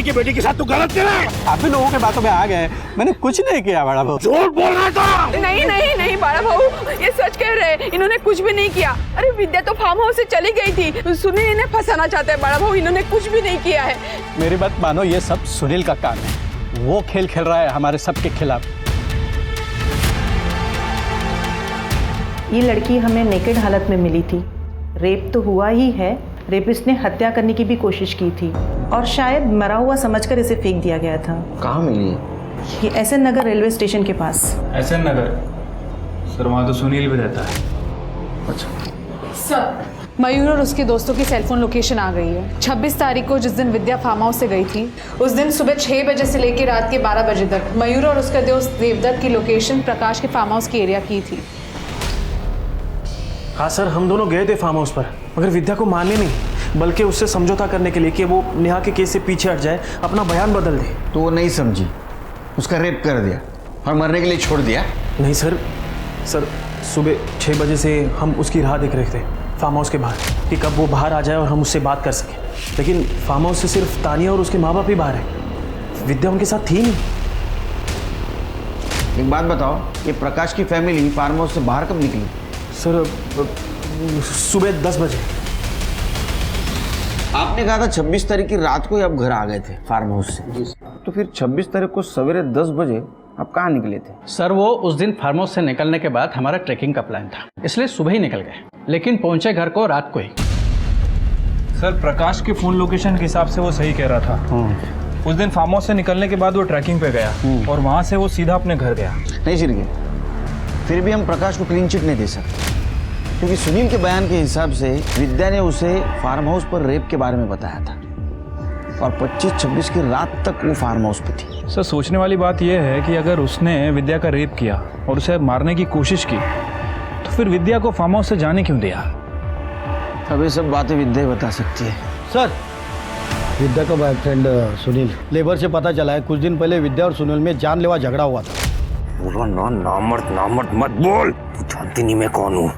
की बेटी के साथ तू गलत कर रहा है। आप भी लोगों के बातों में आ गए, मैंने कुछ नहीं किया बड़ा भाऊ। झूठ बोल रहा था। नहीं बड़ा भाऊ, ये सच कह रहे हैं, इन्होंने कुछ भी नहीं किया। अरे विद्या तो फार्म हाउस से चली गई थी, सुनील इन्हें फंसाना चाहते हैं बड़ा भाऊ, इन्होंने कुछ भी नहीं किया है। मेरी बात मानो, ये सब सुनील का काम है। वो खेल खेल रहा है हमारे सबके खिलाफ। ये लड़की हमें नेकेड हालत में मिली थी। रेप तो हुआ ही है, रेपिस्ट ने हत्या करने की भी कोशिश की थी और शायद मरा हुआ समझकर इसे फेंक दिया गया था। कहाँ मिली? ये एसएन नगर रेलवे स्टेशन के पास। एसएन नगर? सर वहाँ तो सुनील भी रहता है। अच्छा सर मयूर और उसके दोस्तों की सेलफोन लोकेशन आ गई है। 26 तारीख को जिस दिन विद्या फार्म हाउस से गई थी, उस दिन सुबह 6 बजे से लेकर रात के 12 बजे तक मयूर और उसका दोस्त देवदत्त की लोकेशन प्रकाश के फार्म हाउस की एरिया की थी। हाँ सर, हम दोनों गए थे फार्म हाउस पर, मगर विद्या को मारने नहीं बल्कि उससे समझौता करने के लिए कि वो नेहा के केस से पीछे हट जाए, अपना बयान बदल दे। तो वो नहीं समझी, उसका रेप कर दिया और मरने के लिए छोड़ दिया? नहीं सर सुबह 6 बजे से हम उसकी राह देख रहे थे फार्म हाउस के बाहर कि कब वो बाहर आ जाए और हम उससे बात कर सकें। लेकिन फार्म हाउस से सिर्फ तानिया और उसके माँ बाप ही बाहर है, विद्या उनके साथ थी नहीं। एक बात बताओ, ये प्रकाश की फैमिली फार्म हाउस से बाहर कब निकली? सर सुबह 10 बजे। आपने कहा था 26 तारीख की रात को ही आप घर आ गए थे फार्म हाउस से, तो फिर 26 तारीख को सवेरे 10 बजे आप कहाँ निकले थे? सर वो उस दिन फार्म हाउस से निकलने के बाद हमारा ट्रैकिंग का प्लान था, इसलिए सुबह ही निकल गए, लेकिन पहुंचे घर को रात को ही। सर प्रकाश के फोन लोकेशन के हिसाब से वो सही कह रहा था। उस दिन फार्म हाउस से निकलने के बाद वो ट्रैकिंग पे गया और वहाँ से वो सीधा अपने घर गया। नहीं शिरके, फिर भी हम प्रकाश को क्लीन चिट नहीं दे सकते, क्योंकि सुनील के बयान के हिसाब से विद्या ने उसे फार्म हाउस पर रेप के बारे में बताया था और 25-26 की रात तक वो फार्म हाउस पे थी। सर सोचने वाली बात यह है कि अगर उसने विद्या का रेप किया और उसे मारने की कोशिश की तो फिर विद्या को फार्म हाउस से जाने क्यों दिया? अब ये सब बातें विद्या ही बता सकती है। सर, विद्या का बॉयफ्रेंड सुनील, लेबर से पता चला है कुछ दिन पहले विद्या और सुनील में जानलेवा झगड़ा हुआ था। बोलो ना, नामर्द मत बोल। तू जानती नहीं मैं कौन हूँ,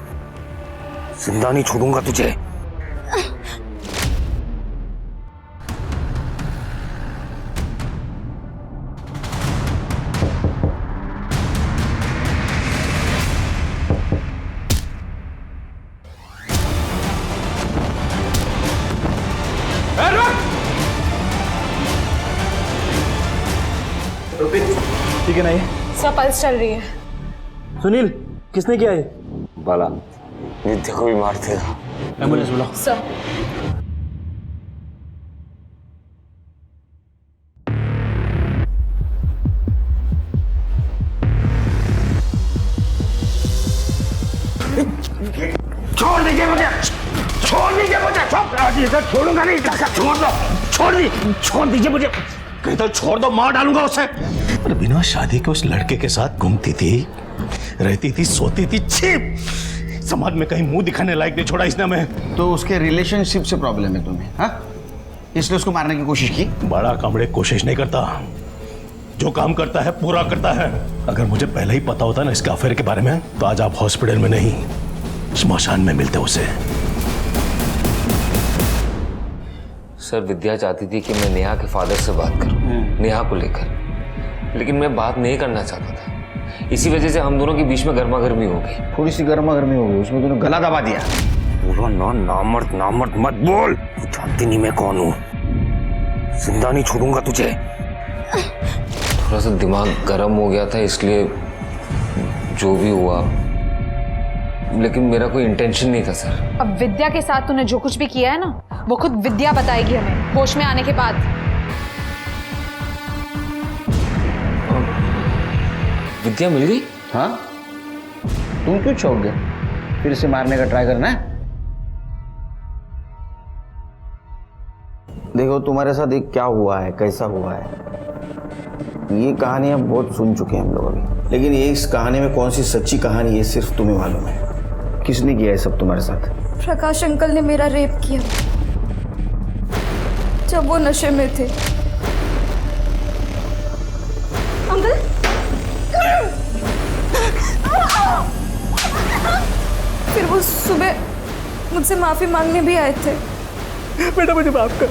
जिंदा नहीं छोड़ूंगा तुझे। ठीक है ना ये? सब पल्स चल रही है। सुनील, किसने किया ये? बाला विद्या को भी मार देगा। एम्बुलेंस बुलाओ। सर छोड़ दीजिए मुझे, छोड़ दीजिए मुझे, छोड़ूंगा नहीं, छोड़ दो, छोड़ दीजिए मुझे, कहीं तो छोड़ दो, मार डालूंगा उसे। पर बिना शादी के उस लड़के के साथ घूमती थी, रहती थी, सोती थी, छिप समाज में कहीं मुंह दिखाने लायक नहीं छोड़ा इसने हमें। तो उसके रिलेशनशिप से प्रॉब्लम है तुम्हें, हाँ? इसलिए उसको मारने की कोशिश की? बड़ा कामड़े कोशिश नहीं करता, जो काम करता है पूरा करता है। अगर मुझे पहले ही पता होता ना इसके अफेयर के बारे में, तो आज आप हॉस्पिटल में नहीं स्मशान में मिलते उसे। सर, विद्या चाहती थी कि मैं नेहा के फादर से बात करूं, नेहा को लेकर, लेकिन मैं बात नहीं करना चाहता था। इसी वजह से हम दोनों के बीच में गर्मा गर्मी हो गई। थोड़ी सी गर्मा गर्मी हो गई, उसमें तूने गला दबा दिया। बोलो ना, नामर्द मत बोल। तू जानती नहीं मैं कौन हूँ, जिंदा नहीं छोड़ूंगा तुझे। थोड़ा सा दिमाग गर्म हो गया था, इसलिए जो भी हुआ, लेकिन मेरा कोई इंटेंशन नहीं था सर। अब विद्या के साथ तूने जो कुछ भी किया है ना, वो खुद विद्या बताएगी हमें होश में आने के बाद। विद्या मिल गई? हाँ, तुम क्यों चौंक गए? फिर से मारने का ट्राई करना है? देखो तुम्हारे साथ एक क्या हुआ है, कैसा हुआ है, ये कहानी हम बहुत सुन चुके हैं हम लोग अभी, लेकिन ये इस कहानी में कौन सी सच्ची कहानी है सिर्फ तुम्हें मालूम है। किसने किया है सब तुम्हारे साथ? प्रकाश अंकल ने मेरा रेप किया जब वो नशे में थे। अंकल, फिर वो सुबह मुझसे माफी मांगने भी आए थे। बेटा मुझे माफ कर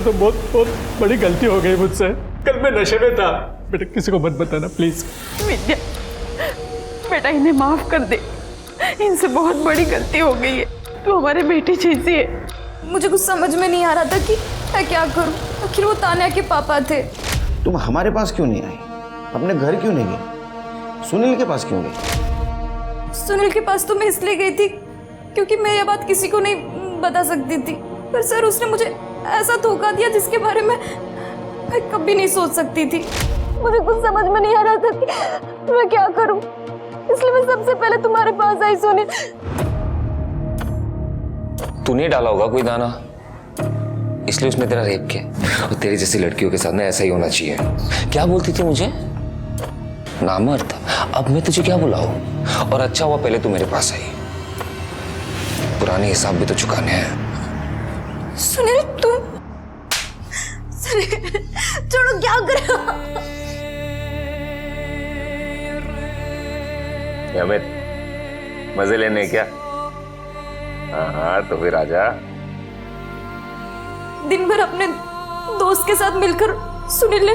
दो, बहुत बड़ी गलती हो गई मुझसे। कल मैं नशे में था। बेटा किसी को मत बताना प्लीज। विद्या, बेटा इन्हें माफ कर दे, इनसे बहुत बड़ी गलती हो गई है। तू हमारे बेटी जैसी है। मुझे कुछ समझ में नहीं आ रहा था कि मैं क्या करूं। आखिर वो तान्या के पापा थे। तुम हमारे पास क्यों नहीं आई? अपने घर क्यों नहीं गई? सुनील के पास क्यों गई? सुनील के पास तो मैं इसलिए गई थी क्योंकि मैं ये बात किसी को नहीं बता सकती थी, पर सर उसने मुझे ऐसा धोखा दिया जिसके बारे में मैं कभी नहीं सोच सकती थी। मुझे कुछ समझ में नहीं आ रहा था कि मैं क्या करूं, इसलिए मैं सबसे पहले तुम्हारे पास आई। सुनील, तूने डाला होगा कोई दाना, इसलिए उसने तेरा रेप किया। और तेरी जैसी लड़कियों के साथ ना ऐसा ही होना चाहिए। क्या बोलती थी मुझे? नामर्द। अब मैं तुझे क्या बुलाऊं? और अच्छा हुआ पहले तू मेरे पास आई, पुराने हिसाब भी तो चुकाने हैं। सुनील तुम छोड़ो, क्या कर रहे हो? अमित, मजे लेने क्या? हाँ तो फिर आजा। दिन भर अपने दोस्त के साथ मिलकर सुनील ने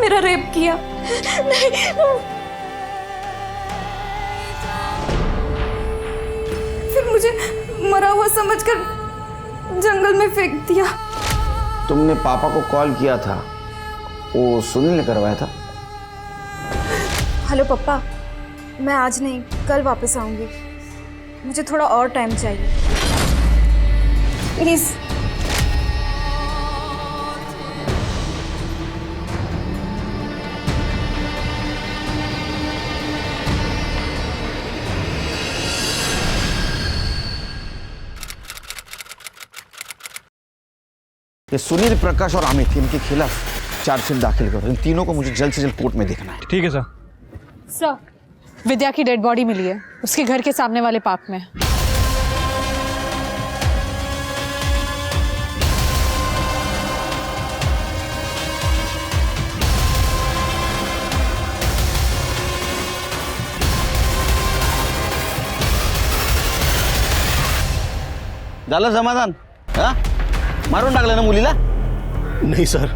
मेरा रेप किया। नहीं, फिर मुझे मरा हुआ समझकर जंगल में फेंक दिया। तुमने पापा को कॉल किया था, वो सुनील ने करवाया था? हेलो पापा, मैं आज नहीं कल वापस आऊंगी। मुझे थोड़ा और टाइम चाहिए प्लीज। ये सुनील, प्रकाश और अमित, इनके खिलाफ चार्जशीट दाखिल करो। इन तीनों को मुझे जल्द से जल्द कोर्ट में देखना है। ठीक है सर। सर, विद्या की डेड बॉडी मिली है उसके घर के सामने वाले पार्क में। झालं समाधान? हा? मारून टाकलं ना मुलीला? नहीं सर,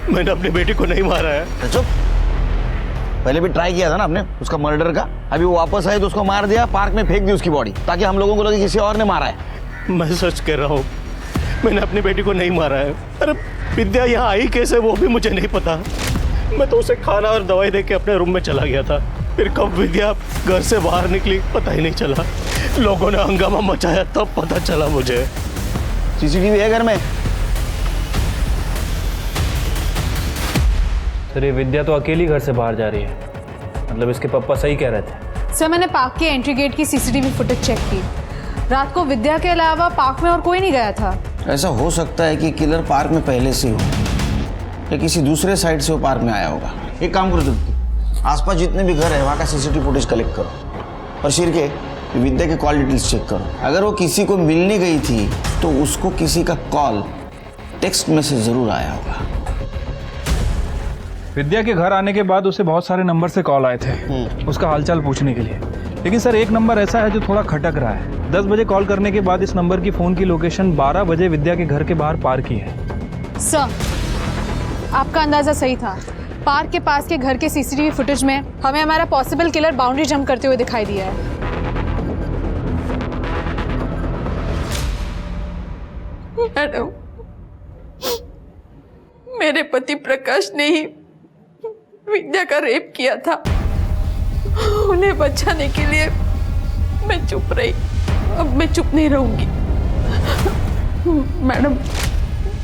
मैंने अपनी बेटी को नहीं मारा है। चुप। पहले भी ट्राई किया था ना आपने उसका मर्डर का। अभी वो वापस आए तो उसको मार दिया, पार्क में फेंक दी उसकी बॉडी, ताकि हम लोगों को लगे किसी और ने मारा है। मैं सच कह रहा हूँ, मैंने अपनी बेटी को नहीं मारा है। अरे विद्या यहाँ आई कैसे वो भी मुझे नहीं पता। मैं तो उसे खाना और दवाई दे के अपने रूम में चला गया था। फिर कब विद्या घर से बाहर निकली पता ही नहीं चला। लोगों ने हंगामा मचाया तब पता चला मुझे। सीसीटीवी है घर में? सर ये विद्या तो अकेली घर से बाहर जा रही है, मतलब इसके पापा सही कह रहे थे। सर, मैंने पार्क के एंट्री गेट की सीसीटीवी फुटेज चेक की। रात को विद्या के अलावा पार्क में और कोई नहीं गया था। ऐसा हो सकता है कि किलर पार्क में पहले से हो या किसी दूसरे साइड से वो पार्क में आया होगा। एक काम करो, आसपास जितने भी घर है वहाँ का सीसीटीवी फुटेज कलेक्ट करो और शिर के विद्या के कॉल डिटेल्स चेक करो। अगर वो किसी को मिलने गई थी तो उसको किसी का कॉल, टेक्स्ट मैसेज जरूर आया होगा। विद्या के घर आने के बाद उसे बहुत सारे नंबर से कॉल आए थे उसका हालचाल पूछने के लिए, लेकिन सर एक नंबर ऐसा है जो थोड़ा खटक रहा है। 10 बजे कॉल करने के बाद इस नंबर की फ़ोन की लोकेशन 12 बजे विद्या के घर के बाहर पार की है। सर, आपका अंदाजा सही था। पार्क के पास के घर के सीसीटीवी फुटेज में हमें हमारा पॉसिबल किलर बाउंड्री जंप करते हुए दिखाई दिया है। मैडम, मेरे पति प्रकाश ने ही विद्या का रेप किया था। उन्हें बचाने के लिए मैं चुप रही। अब मैं चुप नहीं रहूंगी। मैडम,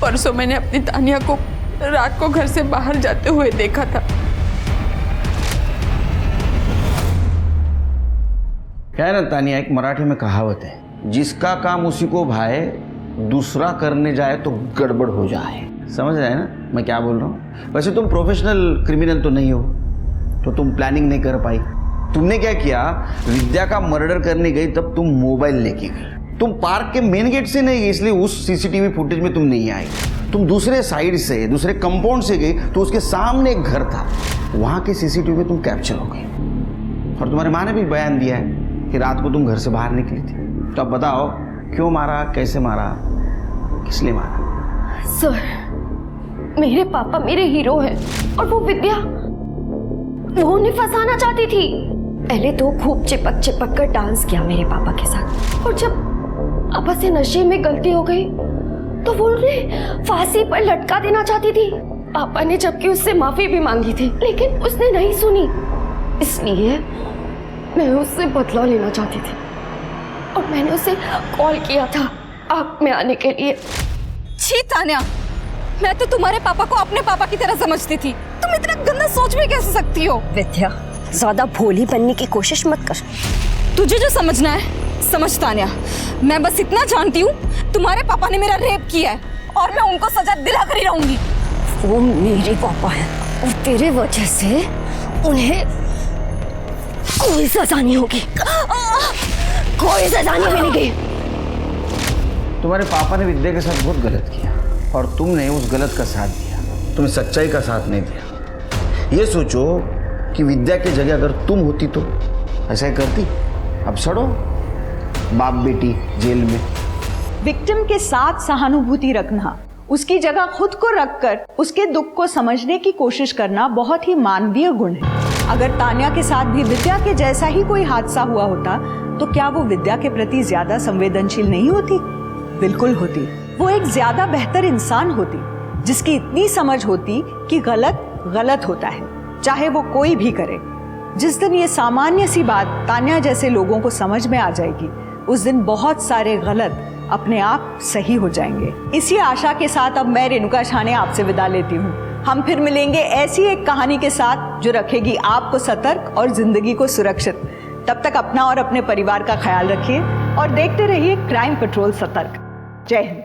परसों मैंने अपनी तानिया को रात को घर से बाहर जाते हुए देखा था। क्या है ना तानिया, एक मराठी में कहावत है, जिसका काम उसी को भाए, दूसरा करने जाए तो गड़बड़ हो जाए। समझ रहे हैं ना मैं क्या बोल रहा हूँ? वैसे तुम प्रोफेशनल क्रिमिनल तो नहीं हो, तो तुम प्लानिंग नहीं कर पाई। तुमने क्या किया, विद्या का मर्डर करने गई तब तुम मोबाइल लेके गई। तुम पार्क के मेन गेट से नहीं गई, इसलिए उस सीसीटीवी फुटेज में तुम नहीं आई। तुम दूसरे साइड से, दूसरे कंपाउंड से गई, तो उसके सामने एक घर था, वहाँ के सीसीटीवी में तुम कैप्चर हो गई। और तुम्हारे माँ ने भी बयान दिया है कि रात को तुम घर से बाहर निकली थी। तो अब बताओ, क्यों मारा, कैसे मारा, किस लिए मारा? सर, मेरे पापा मेरे हीरो हैं और वो विद्या, वो उन्हें फंसाना चाहती थी। पहले तो खूब चिपक चिपक कर डांस किया मेरे पापा के साथ, और जब पापा से नशे में गलती हो गई तो वो उन्हें फांसी पर लटका देना चाहती थी। पापा ने जबकि उससे माफी भी मांगी थी, लेकिन उसने नहीं सुनी। इसलिए मैं उससे बदला लेना चाहती थी और मैंने उसे कॉल किया था आग में आने के लिए। छी तान्या, मैं तो तुम्हारे पापा को अपने पापा की तरह समझती थी। तुम इतना गंदा सोच भी कैसे सकती हो? विद्या, ज्यादा भोली बनने की कोशिश मत कर। तुझे जो समझना है समझ तान्या। मैं बस इतना जानती हूँ, तुम्हारे पापा ने मेरा रेप किया है और मैं उनको सजा दिला कर ही रहूंगी। वो मेरे पापा है और तेरे वजह से उन्हें कोई सजा नहीं होगी, कोई सजा नहीं मिलेगी। तुम्हारे पापा ने विद्या के साथ बहुत गलत किया और तुमने उस गलत का साथ दिया, तुमने सच्चाई का साथ नहीं दिया। ये सोचो कि विद्या की जगह अगर तुम होती तो ऐसा ही करती। अब सड़ो बाप बेटी जेल में। विक्टिम के साथ सहानुभूति रखना, उसकी जगह खुद को रखकर उसके दुख को समझने की कोशिश करना बहुत ही मानवीय गुण है। अगर तान्या के साथ भी विद्या के जैसा ही कोई हादसा हुआ होता तो क्या वो विद्या के प्रति ज्यादा संवेदनशील नहीं होती? बिल्कुल होती। वो एक ज्यादा बेहतर इंसान होती, जिसकी इतनी समझ होती कि गलत गलत होता है, चाहे वो कोई भी करे। जिस दिन ये सामान्य सी बात तान्या जैसे लोगों को समझ में आ जाएगी, उस दिन बहुत सारे गलत अपने आप सही हो जाएंगे। इसी आशा के साथ अब मैं रेणुका छाने आपसे विदा लेती हूँ। हम फिर मिलेंगे ऐसी एक कहानी के साथ जो रखेगी आपको सतर्क और जिंदगी को सुरक्षित। तब तक अपना और अपने परिवार का ख्याल रखिए और देखते रहिए क्राइम पेट्रोल सतर्क। जय हिंद।